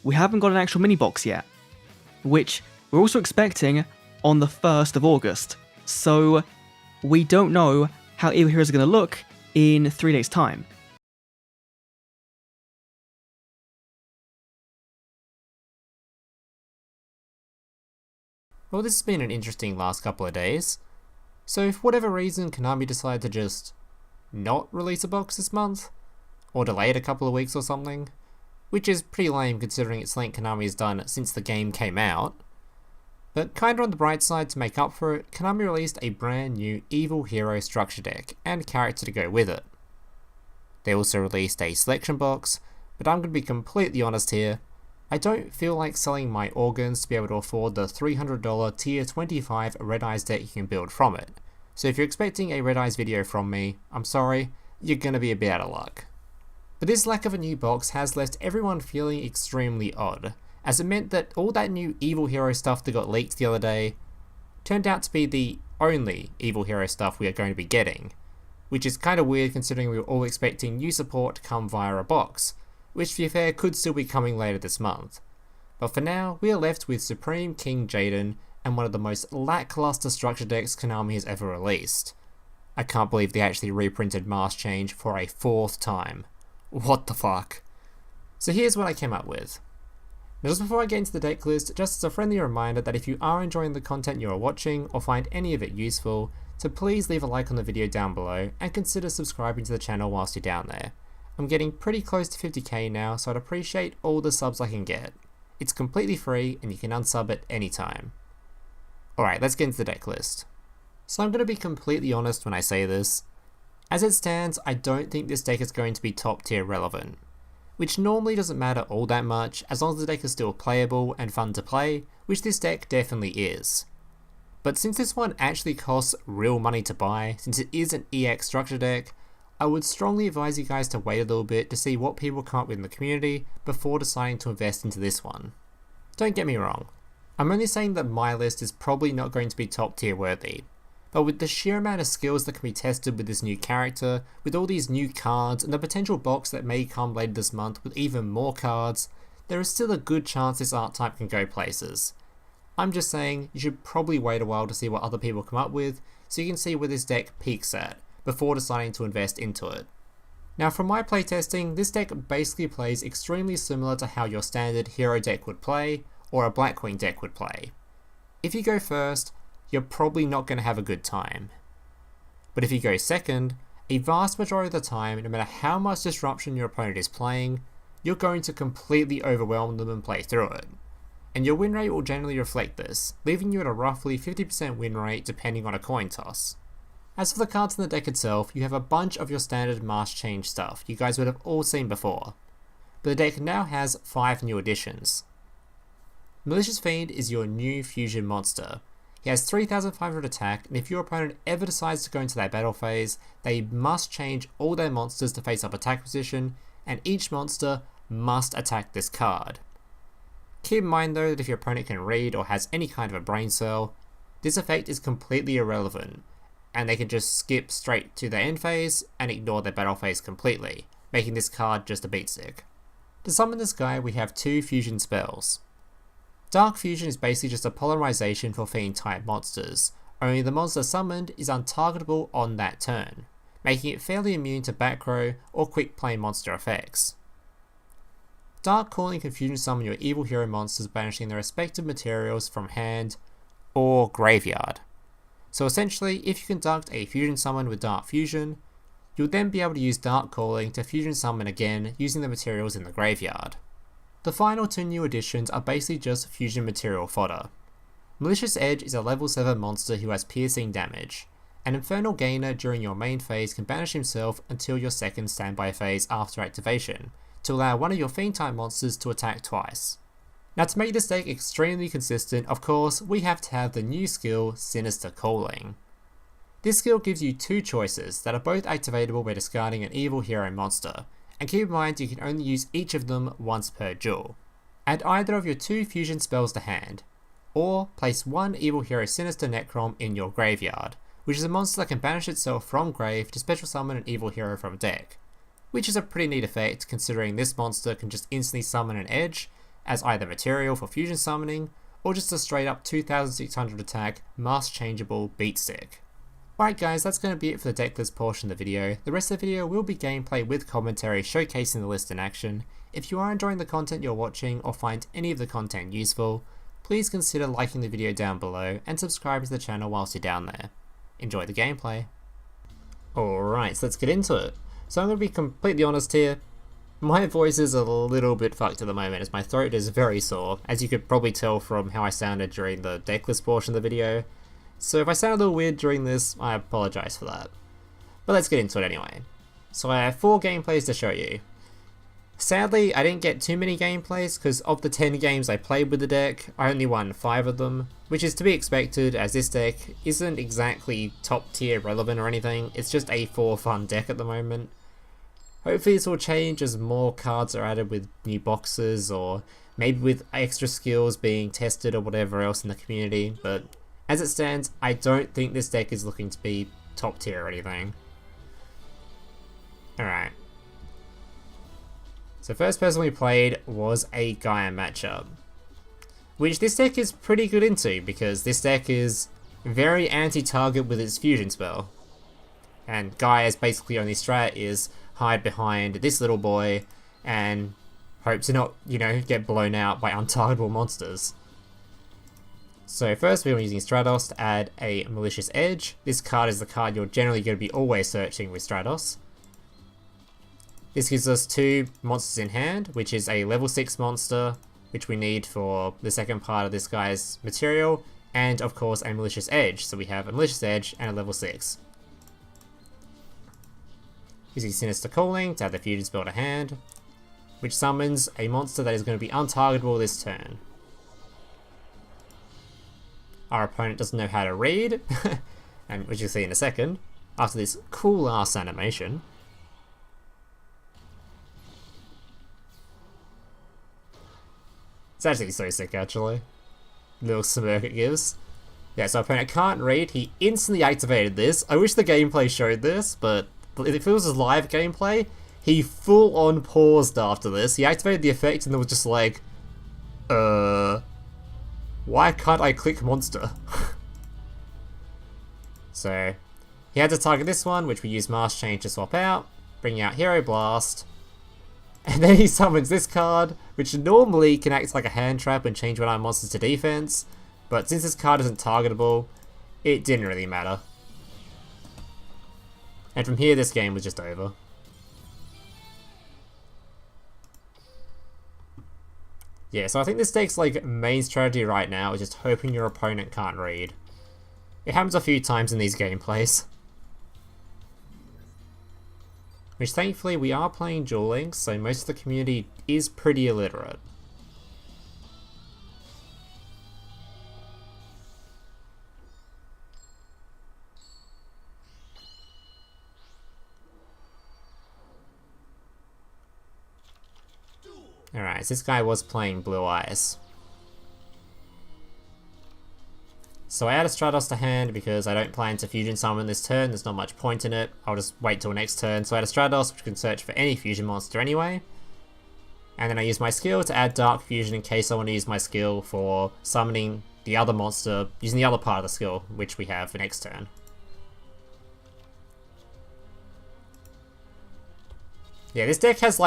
we haven't got an actual mini box yet, which we're also expecting on the 1st of August. So we don't know how Evil Heroes are going to look in 3 days' time. Well, this has been an interesting last couple of days. So if for whatever reason Konami decided to just not release a box this month, or delay it a couple of weeks or something, which is pretty lame considering it's something Konami has done since the game came out, but kinda on the bright side to make up for it, Konami released a brand new Evil Hero structure deck and character to go with it. They also released a selection box, but I'm going to be completely honest here, I don't feel like selling my organs to be able to afford the $300 tier 25 Red Eyes deck you can build from it. So if you're expecting a Red Eyes video from me, I'm sorry, you're going to be a bit out of luck. But this lack of a new box has left everyone feeling extremely odd, as it meant that all that new Evil Hero stuff that got leaked the other day turned out to be the only Evil Hero stuff we are going to be getting, which is kind of weird considering we were all expecting new support to come via a box, which to be fair could still be coming later this month. But for now, we are left with Supreme King JADEN and one of the most lackluster structure decks Konami has ever released. I can't believe they actually reprinted Mask Change for a 4th time. What the fuck? So here's what I came up with. Now just before I get into the deck list, just as a friendly reminder that if you are enjoying the content you are watching or find any of it useful, so please leave a like on the video down below and consider subscribing to the channel whilst you're down there. I'm getting pretty close to 50k now, so I'd appreciate all the subs I can get. It's completely free and you can unsub at any time. Alright, let's get into the deck list. So I'm going to be completely honest when I say this. As it stands, I don't think this deck is going to be top tier relevant, which normally doesn't matter all that much as long as the deck is still playable and fun to play, which this deck definitely is. But since this one actually costs real money to buy, since it is an EX structure deck, I would strongly advise you guys to wait a little bit to see what people come up with in the community before deciding to invest into this one. Don't get me wrong, I'm only saying that my list is probably not going to be top tier worthy, but with the sheer amount of skills that can be tested with this new character, with all these new cards and the potential box that may come later this month with even more cards, there is still a good chance this art type can go places. I'm just saying you should probably wait a while to see what other people come up with so you can see where this deck peaks at before deciding to invest into it. Now from my playtesting, this deck basically plays extremely similar to how your standard hero deck would play, or a Black Queen deck would play. If you go first, you're probably not going to have a good time. But if you go second, a vast majority of the time, no matter how much disruption your opponent is playing, you're going to completely overwhelm them and play through it. And your win rate will generally reflect this, leaving you at a roughly 50% win rate depending on a coin toss. As for the cards in the deck itself, you have a bunch of your standard Mask Change stuff you guys would have all seen before, but the deck now has 5 new additions. Malicious Fiend is your new fusion monster. He has 3500 attack, and if your opponent ever decides to go into their battle phase, they must change all their monsters to face up attack position, and each monster must attack this card. Keep in mind though that if your opponent can read or has any kind of a brain cell, this effect is completely irrelevant, and they can just skip straight to their end phase and ignore their battle phase completely, making this card just a beat stick. To summon this guy, we have 2 fusion spells. Dark Fusion is basically just a polymerization for Fiend type monsters, only the monster summoned is untargetable on that turn, making it fairly immune to back row or quick play monster effects. Dark Calling can fusion summon your evil hero monsters banishing their respective materials from hand or graveyard. So essentially, if you conduct a fusion summon with Dark Fusion, you'll then be able to use Dark Calling to fusion summon again using the materials in the graveyard. The final 2 new additions are basically just fusion material fodder. Malicious Edge is a level 7 monster who has piercing damage. An Infernal Gainer during your main phase can banish himself until your second standby phase after activation, to allow one of your Fiend type monsters to attack twice. Now to make this deck extremely consistent, of course, we have to have the new skill Sinister Calling. This skill gives you 2 choices that are both activatable by discarding an evil hero monster, and keep in mind you can only use each of them once per duel. Add either of your 2 fusion spells to hand, or place 1 evil hero Sinister Necrom in your graveyard, which is a monster that can banish itself from grave to special summon an evil hero from deck, which is a pretty neat effect considering this monster can just instantly summon an Edge, as either material for fusion summoning, or just a straight up 2600 attack, mask changeable beat stick. Alright guys, that's going to be it for the deck list portion of the video. The rest of the video will be gameplay with commentary showcasing the list in action. If you are enjoying the content you're watching or find any of the content useful, please consider liking the video down below and subscribing to the channel whilst you're down there. Enjoy the gameplay. Alright, so let's get into it. So I'm going to be completely honest here. My voice is a little bit fucked at the moment as my throat is very sore, as you could probably tell from how I sounded during the decklist portion of the video. So if I sound a little weird during this, I apologise for that. But let's get into it anyway. So I have 4 gameplays to show you. Sadly, I didn't get too many gameplays because of the 10 games I played with the deck, I only won 5 of them, which is to be expected as this deck isn't exactly top tier relevant or anything, it's just a for fun deck at the moment. Hopefully this will change as more cards are added with new boxes or maybe with extra skills being tested or whatever else in the community, but as it stands, I don't think this deck is looking to be top tier or anything. Alright. So first person we played was a Gaia Matchup, which this deck is pretty good into because this deck is very anti-target with its fusion spell. And Gaia's basically only strat is hide behind this little boy and hope to not, get blown out by untargetable monsters. So first we're using Stratos to add a Malicious Edge. This card is the card you're generally going to be always searching with Stratos. This gives us 2 monsters in hand, which is a level 6 monster, which we need for the second part of this guy's material, and of course a Malicious Edge. So we have a Malicious Edge and a level 6. Using Sinister Calling to add the fusion spell to hand, which summons a monster that is going to be untargetable this turn. Our opponent doesn't know how to read, and which you'll see in a second, after this cool ass animation. It's actually so sick, actually. Little smirk it gives. Yeah, so our opponent can't read, he instantly activated this. I wish the gameplay showed this, but if it was a live gameplay, he full on paused after this. He activated the effect and then was just like, why can't I click monster? So, he had to target this one, which we use Mask Change to swap out, bring out Hero Blast, and then he summons this card, which normally can act like a hand trap and change one of our monsters to defense, but since this card isn't targetable, it didn't really matter. And from here, this game was just over. Yeah, so I think this deck's main strategy right now is just hoping your opponent can't read. It happens a few times in these gameplays. Which thankfully we are playing Duel Links, so most of the community is pretty illiterate. Alright, so this guy was playing Blue Eyes. So I add a Stratos to hand because I don't plan to fusion summon this turn, there's not much point in it. I'll just wait till next turn. So I add a Stratos, which can search for any fusion monster anyway. And then I use my skill to add Dark Fusion in case I want to use my skill for summoning the other monster, using the other part of the skill, which we have for next turn. Yeah, this deck has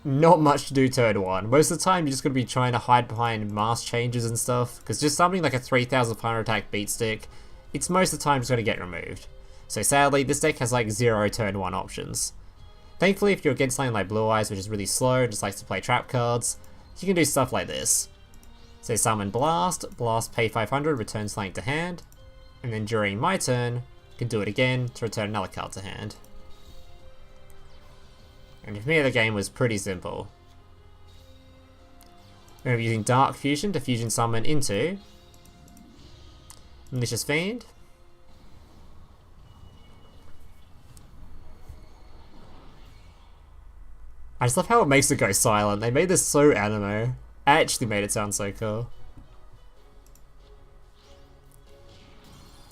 not much to do turn 1. Most of the time you're just going to be trying to hide behind mask changes and stuff, because just summoning a 3500 attack beat stick, it's most of the time just going to get removed. So sadly, this deck has 0 turn 1 options. Thankfully, if you're against something like Blue Eyes, which is really slow and just likes to play trap cards, you can do stuff like this. So summon Blast, Blast pay 500, return something to hand, and then during my turn, you can do it again to return another card to hand. And for me, the game was pretty simple. We're using Dark Fusion to fusion summon into Malicious Fiend. I just love how it makes it go silent. They made this so anime. Actually made it sound so cool.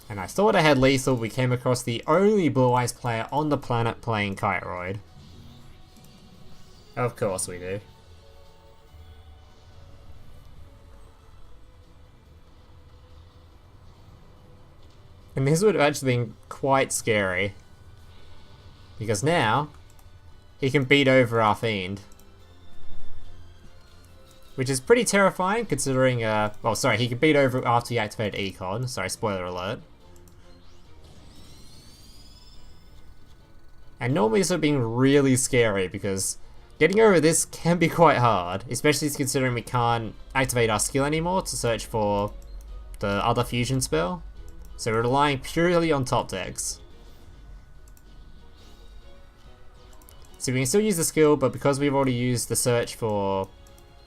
And I thought I had lethal, we came across the only Blue Eyes player on the planet playing Kiteroid. Of course we do. And this would have actually been quite scary. Because now, he can beat over our Fiend. Which is pretty terrifying considering, well, sorry, he can beat over after he activated Econ. Sorry, spoiler alert. And normally this would have been really scary because getting over this can be quite hard, especially considering we can't activate our skill anymore to search for the other fusion spell. So we're relying purely on top decks. So we can still use the skill, but because we've already used the search for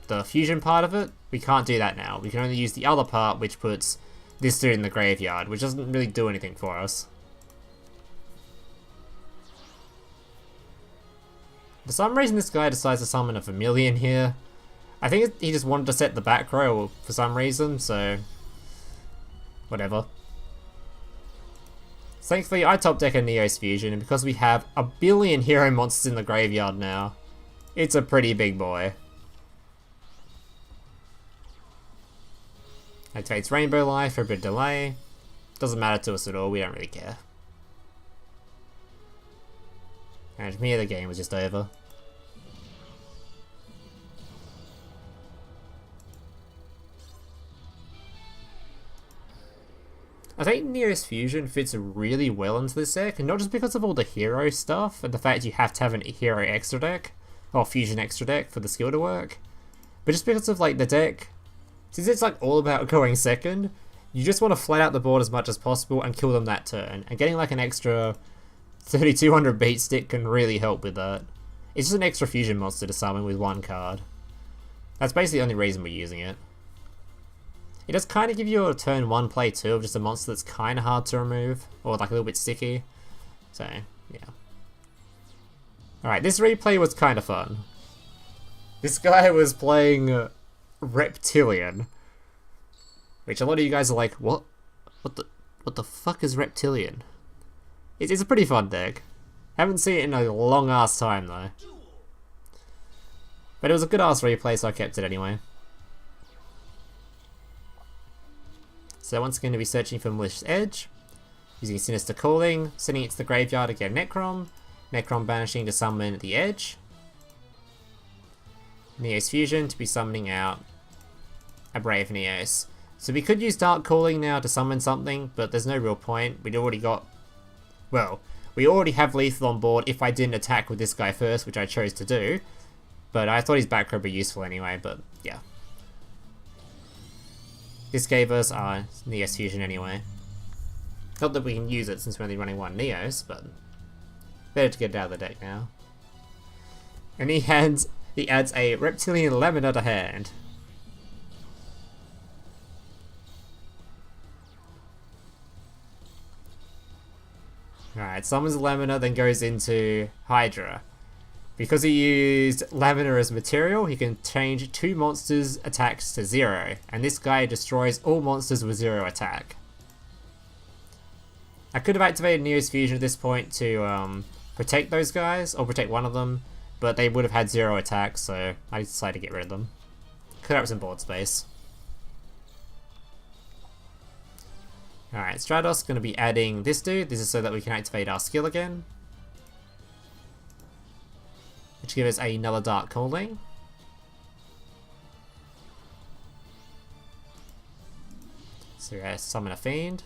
the fusion part of it, we can't do that now. We can only use the other part, which puts this dude in the graveyard, which doesn't really do anything for us. For some reason this guy decides to summon a Vermilion here. I think he just wanted to set the back row for some reason, so whatever. Thankfully I top deck a Neos Fusion, and because we have a billion hero monsters in the graveyard now, it's a pretty big boy. Activates Rainbow Life for a bit of delay. Doesn't matter to us at all, we don't really care. And for me, the game was just over. I think Neos Fusion fits really well into this deck, and not just because of all the hero stuff and the fact you have to have a hero extra deck, or fusion extra deck for the skill to work, but just because of like the deck, since it's like all about going second, you just want to flat out the board as much as possible and kill them that turn, and getting like an extra 3200 beat stick can really help with that. It's just an extra fusion monster to summon with one card. That's basically the only reason we're using it. It does kind of give you a turn 1 play too of just a monster that's kind of hard to remove, or like a little bit sticky. So, yeah. Alright, this replay was kind of fun. This guy was playing Reptilian, which a lot of you guys are like, what? What the fuck is Reptilian? It's a pretty fun deck. Haven't seen it in a long ass time though. But it was a good ass replay, so I kept it anyway. So once again, to be searching for Malicious Edge, using Sinister Calling, sending it to the graveyard to get Necrom, Necrom banishing to summon the Edge, Neos Fusion to be summoning out a Brave Neos. So we could use Dark Calling now to summon something, but there's no real point. We already have lethal on board if I didn't attack with this guy first, which I chose to do. But I thought his back row would be useful anyway, but yeah. This gave us our Neos Fusion anyway. Not that we can use it since we're only running one Neos, but better to get it out of the deck now. And he adds a Reptilian Lamina to hand. Alright, summons Lamina, then goes into Hydra. Because he used Lamina as material, he can change 2 monsters' attacks to 0, and this guy destroys all monsters with 0 attack. I could have activated Neos Fusion at this point to protect those guys, or protect one of them, but they would have had 0 attack, so I decided to get rid of them. Clear up some board space. Alright, Stratos going to be adding this dude. This is so that we can activate our skill again, which gives us another Dark Calling. So we're going to summon a Fiend.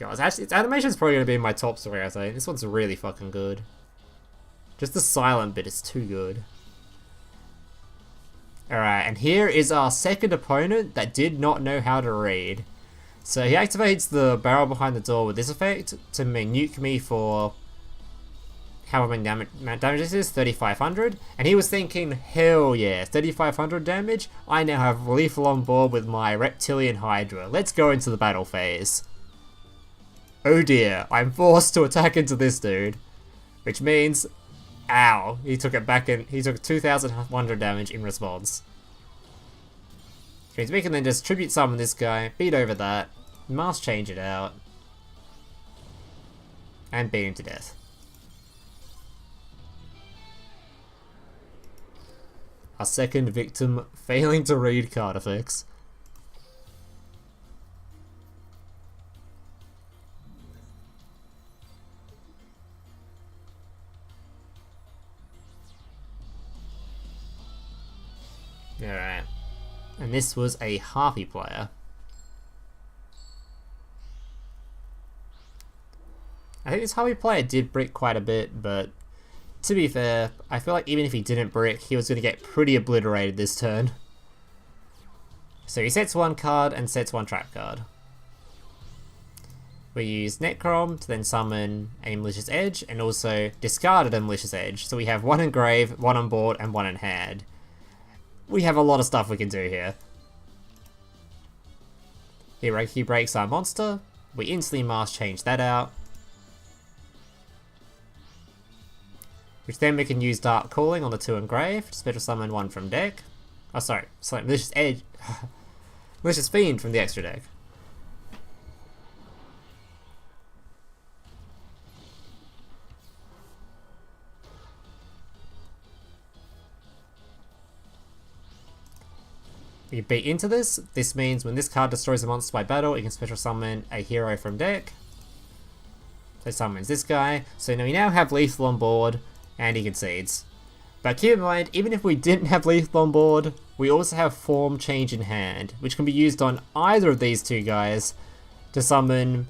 Guys, actually, its animation is probably going to be my top story, I think. This one's really fucking good. Just the silent bit is too good. Alright, and here is our second opponent that did not know how to read. So he activates the barrel behind the door with this effect to nuke me for however many damage this is, 3500. And he was thinking, hell yeah, 3500 damage? I now have lethal on board with my Reptilian Hydra. Let's go into the battle phase. Oh dear, I'm forced to attack into this dude. Which means, ow, he took it back in, he took 2100 damage in response. Which means we can then just tribute summon this guy, beat over that, mask change it out, and beat him to death. our second victim failing to read card effects. Alright. And this was a Harpy player. I think this Harpy player did brick quite a bit, but to be fair, I feel like even if he didn't brick, he was going to get pretty obliterated this turn. So he sets one card and sets one trap card. We use Necrom to then summon a Malicious Edge, and also discarded a Malicious Edge. So we have one in grave, one on board, and one in hand. We have a lot of stuff we can do here. He breaks our monster. We instantly mask change that out. Which then we can use Dark Calling on the 2 in grave to special summon one from deck. Oh, sorry, Malicious Edge. Malicious Fiend from the extra deck. We beat into this. This means when this card destroys a monster by battle, it can special summon a hero from deck. So it summons this guy. So now we now have lethal on board, and he concedes. But keep in mind, even if we didn't have lethal on board, we also have form change in hand, which can be used on either of these two guys to summon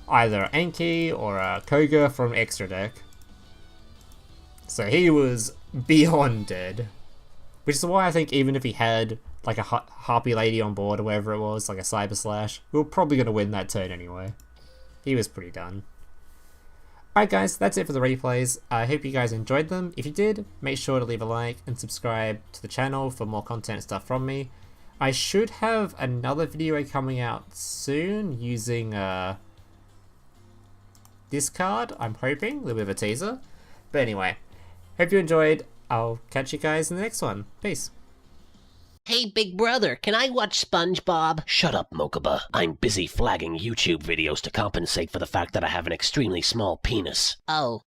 either Anki or a Koga from extra deck. So he was beyond dead. Which is why I think even if he had like a Harpy Lady on board or whatever it was, like a Cyber Slash, we were probably going to win that turn anyway. He was pretty done. Alright guys, that's it for the replays. I hope you guys enjoyed them. If you did, make sure to leave a like and subscribe to the channel for more content stuff from me. I should have another video coming out soon using this card, I'm hoping, a little bit of a teaser. But anyway, hope you enjoyed. I'll catch you guys in the next one. Peace. Hey, big brother, can I watch SpongeBob? Shut up, Mokuba. I'm busy flagging YouTube videos to compensate for the fact that I have an extremely small penis. Oh.